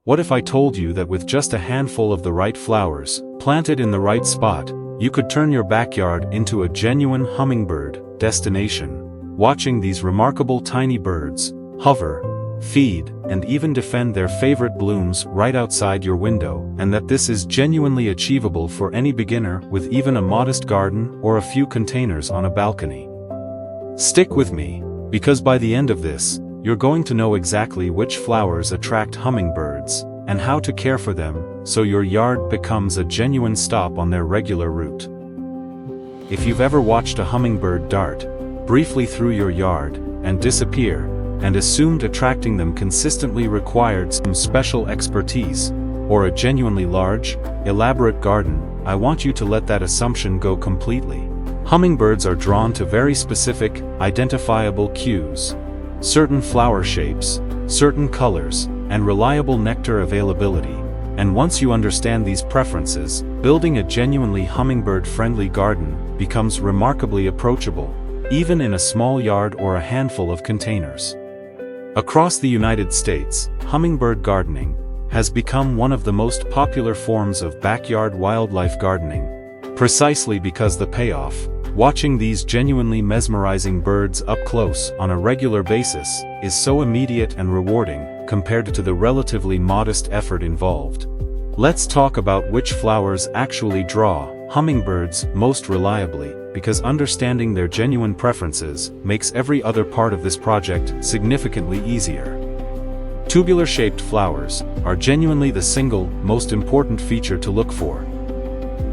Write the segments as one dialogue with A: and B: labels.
A: What if I told you that with just a handful of the right flowers, planted in the right spot, you could turn your backyard into a genuine hummingbird destination? Watching these remarkable tiny birds hover, feed, and even defend their favorite blooms right outside your window, and that this is genuinely achievable for any beginner with even a modest garden or a few containers on a balcony. Stick with me, because by the end of this, you're going to know exactly which flowers attract hummingbirds, and how to care for them so your yard becomes a genuine stop on their regular route. If you've ever watched a hummingbird dart briefly through your yard and disappear, and assumed attracting them consistently required some special expertise, or a genuinely large, elaborate garden, I want you to let that assumption go completely. Hummingbirds are drawn to very specific, identifiable cues. Certain flower shapes, certain colors, and reliable nectar availability. And once you understand these preferences, building a genuinely hummingbird-friendly garden becomes remarkably approachable, even in a small yard or a handful of containers. Across the United States, hummingbird gardening has become one of the most popular forms of backyard wildlife gardening, precisely because the payoff, watching these genuinely mesmerizing birds up close on a regular basis, is so immediate and rewarding compared to the relatively modest effort involved. Let's talk about which flowers actually draw hummingbirds most reliably, because understanding their genuine preferences makes every other part of this project significantly easier. Tubular-shaped flowers are genuinely the single most important feature to look for.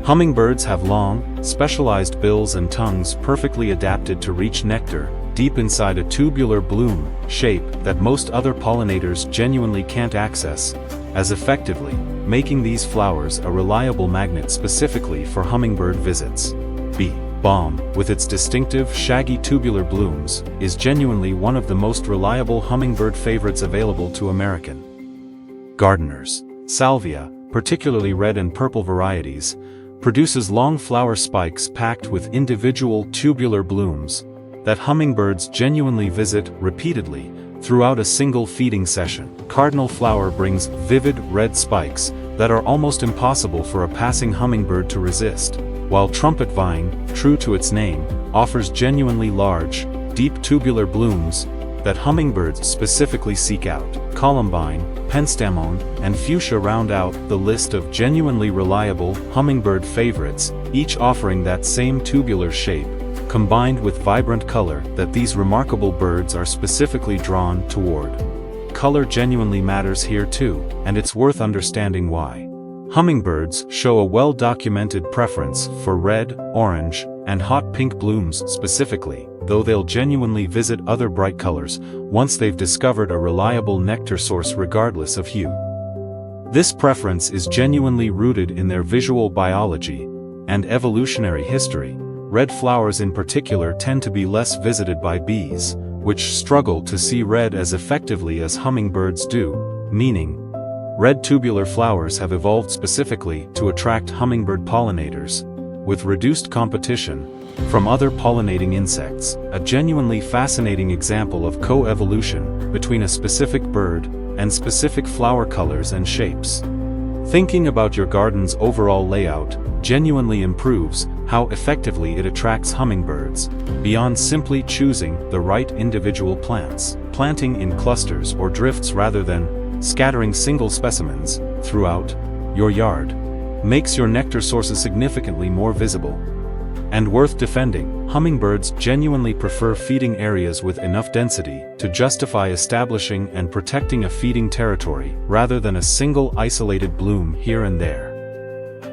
A: Hummingbirds have long, specialized bills and tongues perfectly adapted to reach nectar deep inside a tubular bloom shape that most other pollinators genuinely can't access as effectively, making these flowers a reliable magnet specifically for hummingbird visits. Bee balm, with its distinctive shaggy tubular blooms, is genuinely one of the most reliable hummingbird favorites available to American gardeners. Salvia, particularly red and purple varieties, produces long flower spikes packed with individual tubular blooms that hummingbirds genuinely visit repeatedly throughout a single feeding session. Cardinal flower brings vivid red spikes that are almost impossible for a passing hummingbird to resist, while trumpet vine, true to its name, offers genuinely large, deep tubular blooms that hummingbirds specifically seek out. Columbine, penstemon, and fuchsia round out the list of genuinely reliable hummingbird favorites, each offering that same tubular shape, combined with vibrant color that these remarkable birds are specifically drawn toward. Color genuinely matters here too, and it's worth understanding why. Hummingbirds show a well-documented preference for red, orange, and hot pink blooms specifically, though they'll genuinely visit other bright colors once they've discovered a reliable nectar source regardless of hue. This preference is genuinely rooted in their visual biology and evolutionary history. Red flowers in particular tend to be less visited by bees, which struggle to see red as effectively as hummingbirds do, meaning red tubular flowers have evolved specifically to attract hummingbird pollinators, with reduced competition from other pollinating insects, a genuinely fascinating example of co-evolution between a specific bird and specific flower colors and shapes. Thinking about your garden's overall layout genuinely improves how effectively it attracts hummingbirds, beyond simply choosing the right individual plants. Planting in clusters or drifts rather than scattering single specimens throughout your yard makes your nectar sources significantly more visible and worth defending. Hummingbirds genuinely prefer feeding areas with enough density to justify establishing and protecting a feeding territory rather than a single isolated bloom here and there.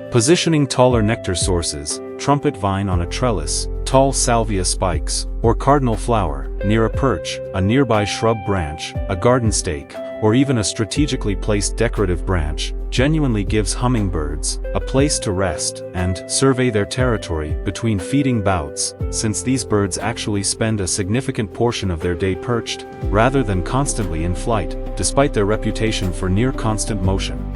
A: Positioning taller nectar sources, trumpet vine on a trellis, tall salvia spikes, or cardinal flower near a perch, a nearby shrub branch, a garden stake, or even a strategically placed decorative branch, genuinely gives hummingbirds a place to rest and survey their territory between feeding bouts, since these birds actually spend a significant portion of their day perched, rather than constantly in flight, despite their reputation for near-constant motion.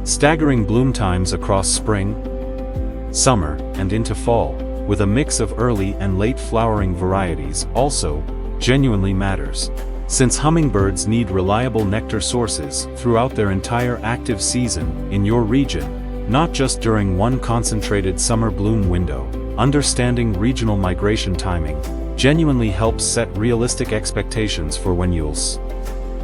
A: Staggering bloom times across spring, summer, and into fall, with a mix of early and late flowering varieties also genuinely matters. Since hummingbirds need reliable nectar sources throughout their entire active season in your region, not just during one concentrated summer bloom window, understanding regional migration timing genuinely helps set realistic expectations for when you'll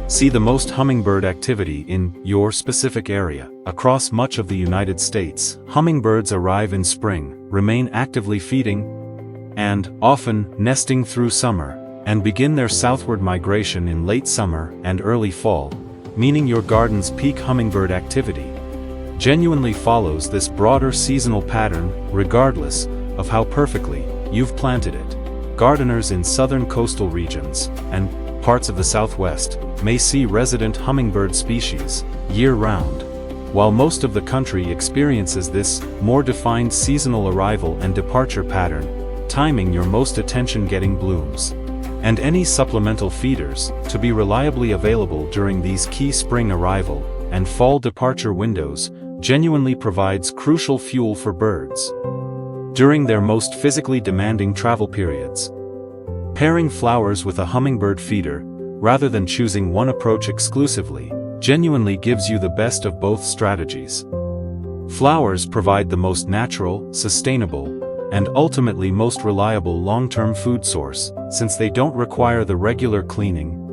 A: see the most hummingbird activity in your specific area. Across much of the United States, hummingbirds arrive in spring, remain actively feeding, and often nesting through summer, and begin their southward migration in late summer and early fall, meaning your garden's peak hummingbird activity genuinely follows this broader seasonal pattern regardless of how perfectly you've planted it. Gardeners in southern coastal regions and parts of the Southwest may see resident hummingbird species year-round, while most of the country experiences this more defined seasonal arrival and departure pattern, timing your most attention-getting blooms and any supplemental feeders to be reliably available during these key spring arrival and fall departure windows genuinely provides crucial fuel for birds during their most physically demanding travel periods. Pairing flowers with a hummingbird feeder, rather than choosing one approach exclusively, genuinely gives you the best of both strategies. Flowers provide the most natural, sustainable, and ultimately most reliable long-term food source, since they don't require the regular cleaning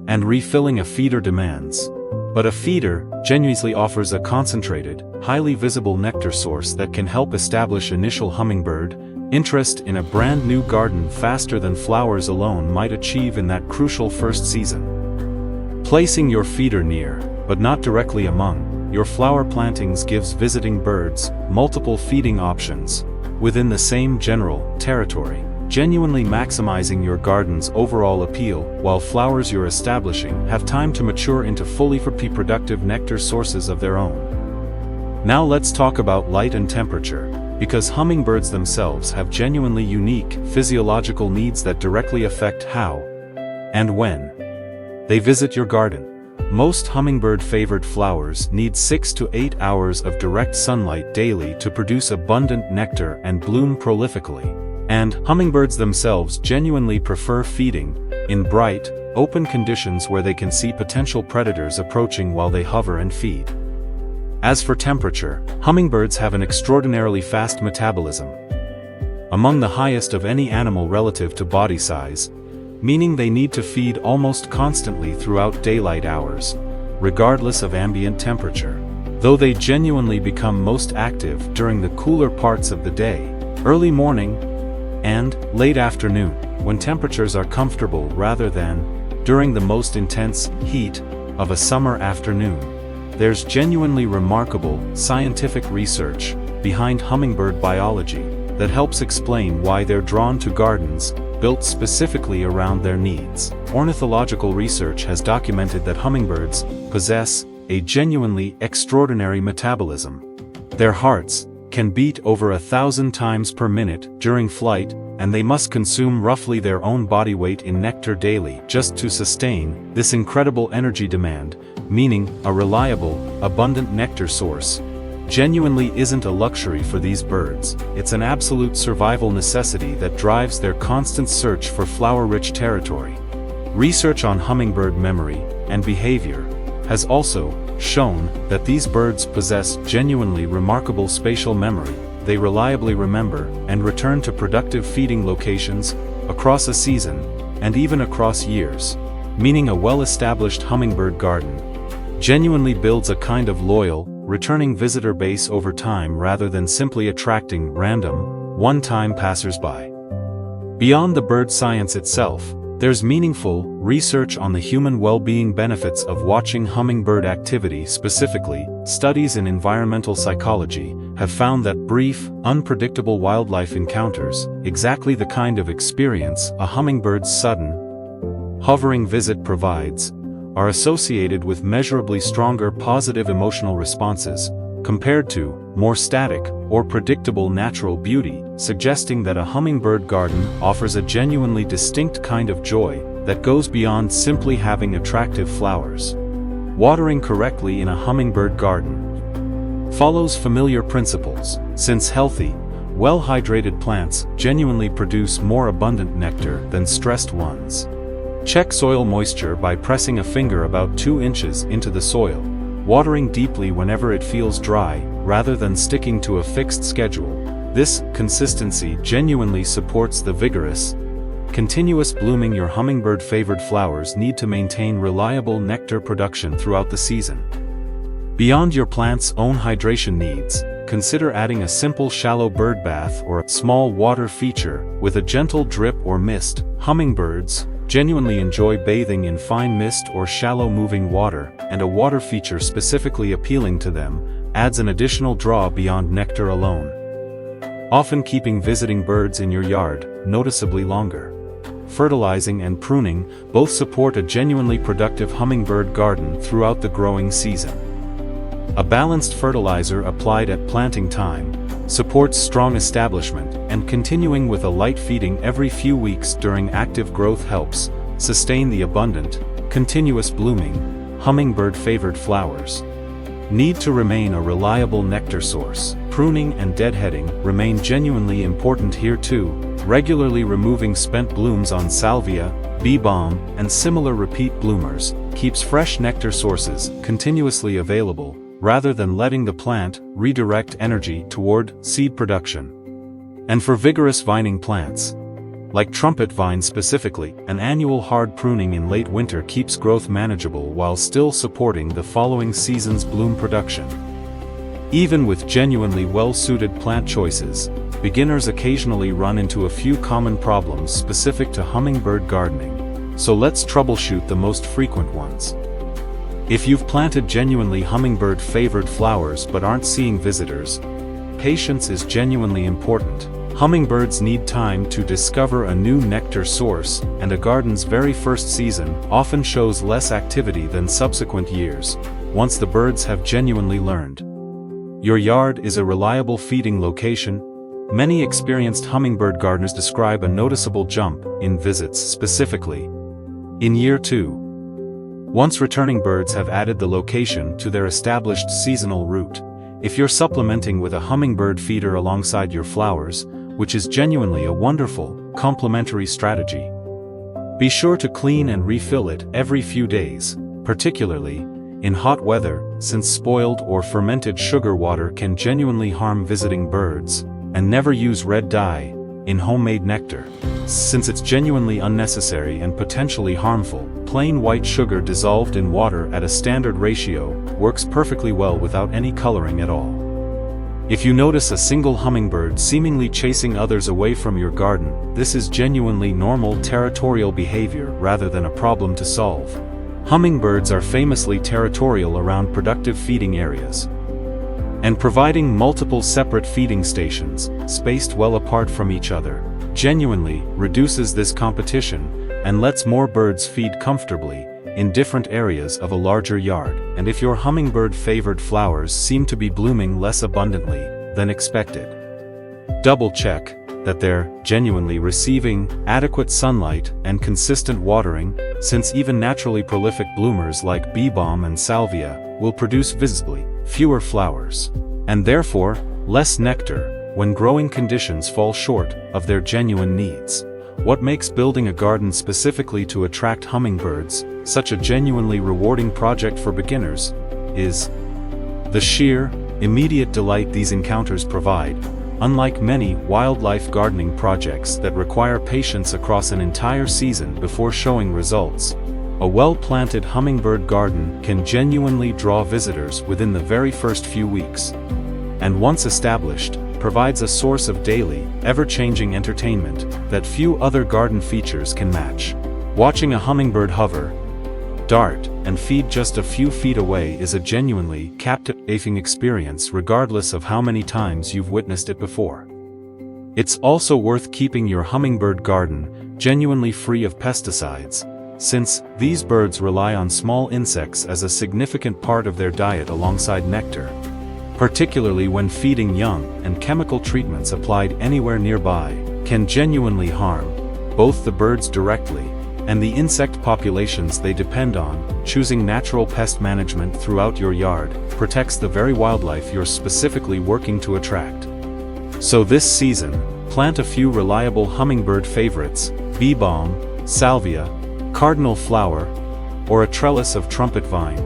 A: and refilling a feeder demands. But a feeder genuinely offers a concentrated, highly visible nectar source that can help establish initial hummingbird interest in a brand new garden faster than flowers alone might achieve in that crucial first season. Placing your feeder near, but not directly among, your flower plantings gives visiting birds multiple feeding options within the same general territory, genuinely maximizing your garden's overall appeal, while flowers you're establishing have time to mature into fully reproductive nectar sources of their own. Now let's talk about light and temperature, because hummingbirds themselves have genuinely unique physiological needs that directly affect how and when they visit your garden. Most hummingbird-favored flowers need 6 to 8 hours of direct sunlight daily to produce abundant nectar and bloom prolifically. And hummingbirds themselves genuinely prefer feeding in bright, open conditions where they can see potential predators approaching while they hover and feed. As for temperature, hummingbirds have an extraordinarily fast metabolism, among the highest of any animal relative to body size, meaning they need to feed almost constantly throughout daylight hours, regardless of ambient temperature, though they genuinely become most active during the cooler parts of the day, early morning, and late afternoon, when temperatures are comfortable rather than during the most intense heat of a summer afternoon. There's genuinely remarkable scientific research behind hummingbird biology that helps explain why they're drawn to gardens built specifically around their needs. Ornithological research has documented that hummingbirds possess a genuinely extraordinary metabolism. Their hearts can beat over 1,000 times per minute during flight, and they must consume roughly their own body weight in nectar daily just to sustain this incredible energy demand, meaning a reliable, abundant nectar source genuinely isn't a luxury for these birds, it's an absolute survival necessity that drives their constant search for flower-rich territory. Research on hummingbird memory and behavior has also shown that these birds possess genuinely remarkable spatial memory. They reliably remember and return to productive feeding locations across a season and even across years, meaning a well-established hummingbird garden genuinely builds a kind of loyal, returning visitor base over time rather than simply attracting random, one-time passers-by. Beyond the bird science itself, there's meaningful research on the human well-being benefits of watching hummingbird activity. Specifically, studies in environmental psychology have found that brief, unpredictable wildlife encounters, exactly the kind of experience a hummingbird's sudden, hovering visit provides, are associated with measurably stronger positive emotional responses compared to more static or predictable natural beauty, suggesting that a hummingbird garden offers a genuinely distinct kind of joy that goes beyond simply having attractive flowers. Watering correctly in a hummingbird garden follows familiar principles, since healthy, well-hydrated plants genuinely produce more abundant nectar than stressed ones. Check soil moisture by pressing a finger about 2 inches into the soil, watering deeply whenever it feels dry, rather than sticking to a fixed schedule. This consistency genuinely supports the vigorous, continuous blooming. Your hummingbird-favored flowers need to maintain reliable nectar production throughout the season. Beyond your plant's own hydration needs, consider adding a simple shallow bird bath or a small water feature with a gentle drip or mist. Hummingbirds genuinely enjoy bathing in fine mist or shallow moving water, and a water feature specifically appealing to them adds an additional draw beyond nectar alone, often keeping visiting birds in your yard noticeably longer. Fertilizing and pruning both support a genuinely productive hummingbird garden throughout the growing season. A balanced fertilizer applied at planting time supports strong establishment, and continuing with a light feeding every few weeks during active growth helps sustain the abundant, continuous blooming, hummingbird-favored flowers. Need to remain a reliable nectar source. Pruning and deadheading remain genuinely important here too, regularly removing spent blooms on salvia, bee balm, and similar repeat bloomers keeps fresh nectar sources continuously available, rather than letting the plant redirect energy toward seed production. And for vigorous vining plants, like trumpet vines specifically, an annual hard pruning in late winter keeps growth manageable while still supporting the following season's bloom production. Even with genuinely well-suited plant choices, beginners occasionally run into a few common problems specific to hummingbird gardening, so let's troubleshoot the most frequent ones. If you've planted genuinely hummingbird-favored flowers but aren't seeing visitors, patience is genuinely important. Hummingbirds need time to discover a new nectar source, and a garden's very first season often shows less activity than subsequent years, once the birds have genuinely learned. Your yard is a reliable feeding location. Many experienced hummingbird gardeners describe a noticeable jump in visits specifically in year 2. Once returning birds have added the location to their established seasonal route. If you're supplementing with a hummingbird feeder alongside your flowers, which is genuinely a wonderful, complementary strategy, be sure to clean and refill it every few days, particularly in hot weather, since spoiled or fermented sugar water can genuinely harm visiting birds. And never use red dye in homemade nectar, since it's genuinely unnecessary and potentially harmful. Plain white sugar dissolved in water at a standard ratio works perfectly well without any coloring at all. If you notice a single hummingbird seemingly chasing others away from your garden, this is genuinely normal territorial behavior rather than a problem to solve. Hummingbirds are famously territorial around productive feeding areas, and providing multiple separate feeding stations, spaced well apart from each other, genuinely reduces this competition and lets more birds feed comfortably in different areas of a larger yard. And if your hummingbird-favored flowers seem to be blooming less abundantly than expected, double-check that they're genuinely receiving adequate sunlight and consistent watering, since even naturally prolific bloomers like bee balm and salvia will produce visibly fewer flowers, and therefore less nectar, when growing conditions fall short of their genuine needs. What makes building a garden specifically to attract hummingbirds such a genuinely rewarding project for beginners is the sheer, immediate delight these encounters provide. Unlike many wildlife gardening projects that require patience across an entire season before showing results, a well-planted hummingbird garden can genuinely draw visitors within the very first few weeks, and once established, provides a source of daily, ever-changing entertainment that few other garden features can match. Watching a hummingbird hover, dart, and feed just a few feet away is a genuinely captivating experience regardless of how many times you've witnessed it before. It's also worth keeping your hummingbird garden genuinely free of pesticides, since these birds rely on small insects as a significant part of their diet alongside nectar, particularly when feeding young, and chemical treatments applied anywhere nearby can genuinely harm both the birds directly and the insect populations they depend on. Choosing natural pest management throughout your yard protects the very wildlife you're specifically working to attract. So this season, plant a few reliable hummingbird favorites: bee balm, salvia, cardinal flower, or a trellis of trumpet vine.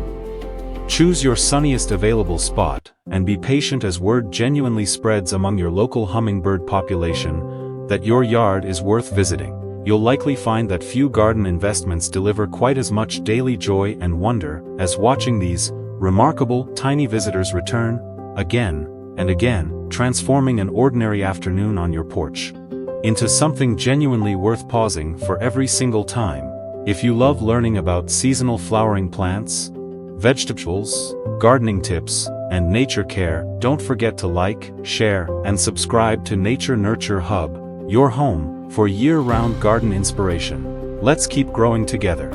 A: Choose your sunniest available spot, and be patient as word genuinely spreads among your local hummingbird population that your yard is worth visiting. You'll likely find that few garden investments deliver quite as much daily joy and wonder as watching these remarkable tiny visitors return, again and again, transforming an ordinary afternoon on your porch into something genuinely worth pausing for every single time. If you love learning about seasonal flowering plants, vegetables, gardening tips, and nature care, don't forget to like, share, and subscribe to Nature Nurture Hub, your home for year-round garden inspiration. Let's keep growing together.